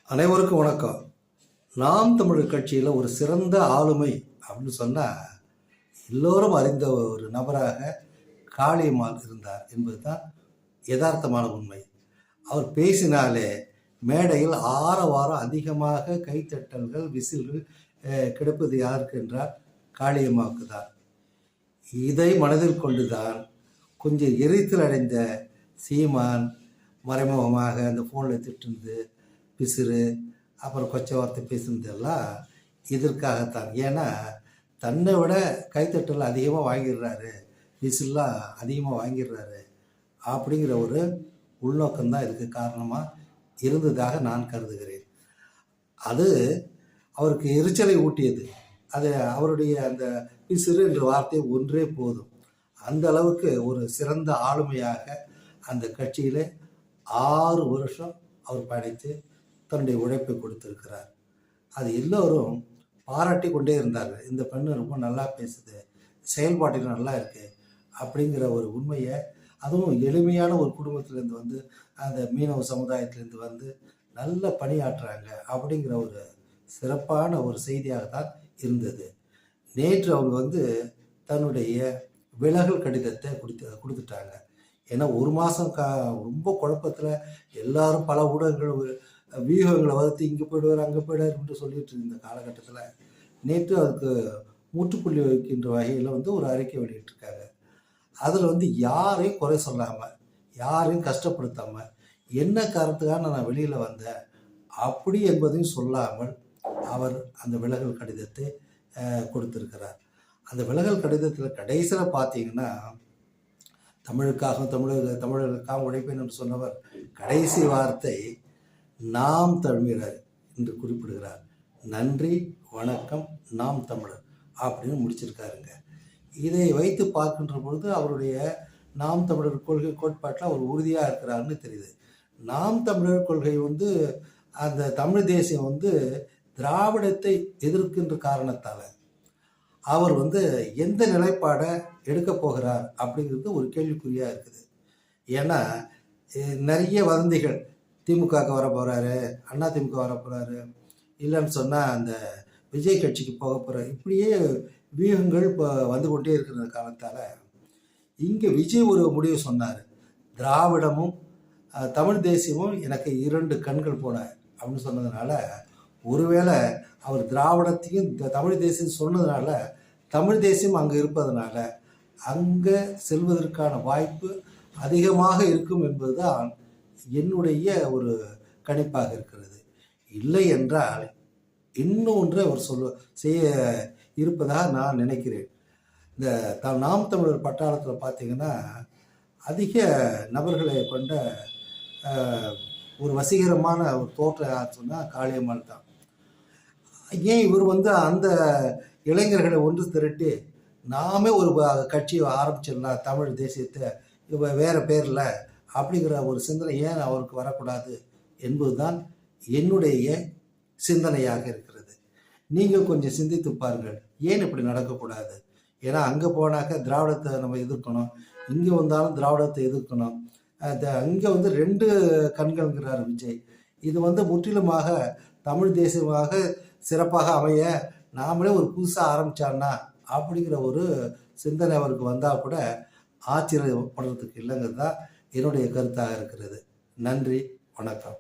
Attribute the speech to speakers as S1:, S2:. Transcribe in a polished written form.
S1: அனைவருக்கும் வணக்கம். நாம் தமிழர் கட்சியில் ஒரு சிறந்த ஆளுமை அப்படின்னு சொன்னால் எல்லோரும் அறிந்த ஒரு நபராக காளியம்மாள் இருந்தார் என்பது தான் யதார்த்தமான உண்மை. அவர் பேசினாலே மேடையில் ஆரவாரம் அதிகமாக கைத்தட்டல்கள் விசில்கள் கிடைப்பது யாருக்கு என்றால் காளியம்மாவுக்கு தான். இதை மனதில் கொண்டுதான் கொஞ்சம் எரிச்சல் அடைந்த சீமான் மறைமுகமாக அந்த ஃபோனில் திட்டுந்து பிசுறு அப்புறம் கொச்சை வார்த்தை பேசுனதெல்லாம் இதற்காகத்தான். ஏன்னா தன்னை விட கைத்தட்டல் அதிகமாக வாங்கிடுறாரு, விசில்லாம் அதிகமாக வாங்கிடுறாரு அப்படிங்கிற ஒரு உள்நோக்கம்தான் இதுக்கு காரணமாக இருந்ததாக நான் கருதுகிறேன். அது அவருக்கு எரிச்சலை ஊட்டியது. அது அவருடைய அந்த பிசுறு என்ற வார்த்தை ஒன்றே போதும். அந்த அளவுக்கு ஒரு சிறந்த ஆளுமையாக அந்த கட்சியில் 6 வருஷம் அவர் பயணித்து தன்னுடைய உழைப்பை கொடுத்திருக்கிறார். அது எல்லோரும் பாராட்டி கொண்டே இருந்தார்கள். இந்த பெண்ணு ரொம்ப நல்லா பேசுது, செயல்பாட்டில் நல்லா இருக்குது அப்படிங்கிற ஒரு உண்மையை, அதுவும் எளிமையான ஒரு குடும்பத்திலேருந்து வந்து அந்த மீனவ சமுதாயத்திலேருந்து வந்து நல்ல பணியாற்றுறாங்க அப்படிங்கிற ஒரு சிறப்பான ஒரு செய்தியாகத்தான் இருந்தது. நேற்று அவங்க வந்து தன்னுடைய விலகல் கடிதத்தை கொடுத்துட்டாங்க. ஏன்னா ஒரு மாதம் ரொம்ப குழப்பத்தில் எல்லாரும் பல ஊடகங்கள் வியூகங்களை வளர்த்து இங்கே போயிடுவார் அங்கே போயிடுவார் என்று சொல்லிட்டு இருந்த காலகட்டத்தில் நேற்று அதுக்கு முற்றுப்புள்ளி வைக்கின்ற வகையில் வந்து ஒரு அறிக்கை வெளியிட்டிருக்காங்க. அதில் வந்து யாரையும் குறை சொல்லாமல், யாரையும் கஷ்டப்படுத்தாமல், என்ன காரணத்துக்காக நான் வெளியில் வந்தேன் அப்படி என்பதையும் சொல்லாமல் அவர் அந்த விலகல் கடிதத்தை கொடுத்திருக்கிறார். அந்த விலகல் கடிதத்தில் கடைசியில் பார்த்தீங்கன்னா தமிழர்களுக்காக உழைப்பேன் என்று சொன்னவர் கடைசி வார்த்தை நாம் தமிழர் என்று குறிப்பிடுகிறார். நன்றி வணக்கம் நாம் தமிழர் அப்படின்னு முடிச்சிருக்காருங்க. இதை வைத்து பார்க்கின்ற பொழுது அவருடைய நாம் தமிழர் கொள்கை கோட்பாட்டில் அவர் உறுதியாக இருக்கிறாருன்னு தெரியுது. நாம் தமிழர் கொள்கை வந்து அந்த தமிழ் தேசியம் வந்து திராவிடத்தை எதிர்க்கின்ற காரணத்தால் அவர் வந்து எந்த நிலைப்பாடை எடுக்க போகிறார் அப்படிங்கிறது ஒரு கேள்விக்குறியாக இருக்குது. ஏன்னா நிறைய வதந்திகள், திமுகவுக்கு வர போகிறாரு, அண்ணா திமுக வர போகிறாரு, இல்லைன்னு சொன்னால் அந்த விஜய் கட்சிக்கு போக போகிறார், இப்படியே வியூகங்கள் இப்போ வந்து கொண்டே இருக்கிற காலத்தால் இங்கே விஜய் ஒரு முடிவு சொன்னார். திராவிடமும் தமிழ் தேசியமும் எனக்கு 2 கண்கள் போல அப்படின்னு சொன்னதுனால, ஒருவேளை அவர் திராவிடத்தையும் தமிழ் தேசியம் சொன்னதுனால தமிழ் தேசியம் அங்கே இருப்பதனால அங்கே செல்வதற்கான வாய்ப்பு அதிகமாக இருக்கும் என்பதுதான் என்னுடைய ஒரு கணிப்பாக இருக்கிறது. இல்லை என்றால் இன்னொன்று அவர் செய்ய இருப்பதாக நான் நினைக்கிறேன். இந்த நாம் தமிழர் பட்டாளத்தில் பார்த்தீங்கன்னா அதிக நபர்களை கொண்ட ஒரு வசீகரமான ஒரு தோற்றம் யார் சொன்னால் காளியம்மாள் தான். ஏன் இவர் வந்து அந்த இளைஞர்களை ஒன்று திரட்டி நாமே ஒரு கட்சியை ஆரம்பிச்சிடலாம், தமிழ் தேசியத்தை வேறு பேரில் அப்படிங்கிற ஒரு சிந்தனை ஏன் அவருக்கு வரக்கூடாது என்பதுதான் என்னுடைய சிந்தனையாக இருக்கிறது. நீங்கள் கொஞ்சம் சிந்தித்து பாருங்கள், ஏன் இப்படி நடக்கக்கூடாது? ஏன்னா அங்கே போனாக்க திராவிடத்தை நம்ம எதிர்க்கணும், இங்கே வந்தாலும் திராவிடத்தை எதிர்க்கணும். அங்கே வந்து 2 கண்கள்ங்கிறார் விஜய். இது வந்து முற்றிலுமாக தமிழ் தேசியமாக சிறப்பாக அமைய நாமளே ஒரு புதுசாக ஆரம்பித்தான்னா அப்படிங்கிற ஒரு சிந்தனை அவருக்கு வந்தால் கூட ஆச்சரியப்படுறதுக்கு இல்லைங்கிறது தான் என்னுடைய கருத்தாக இருக்கிறது. நன்றி வணக்கம்.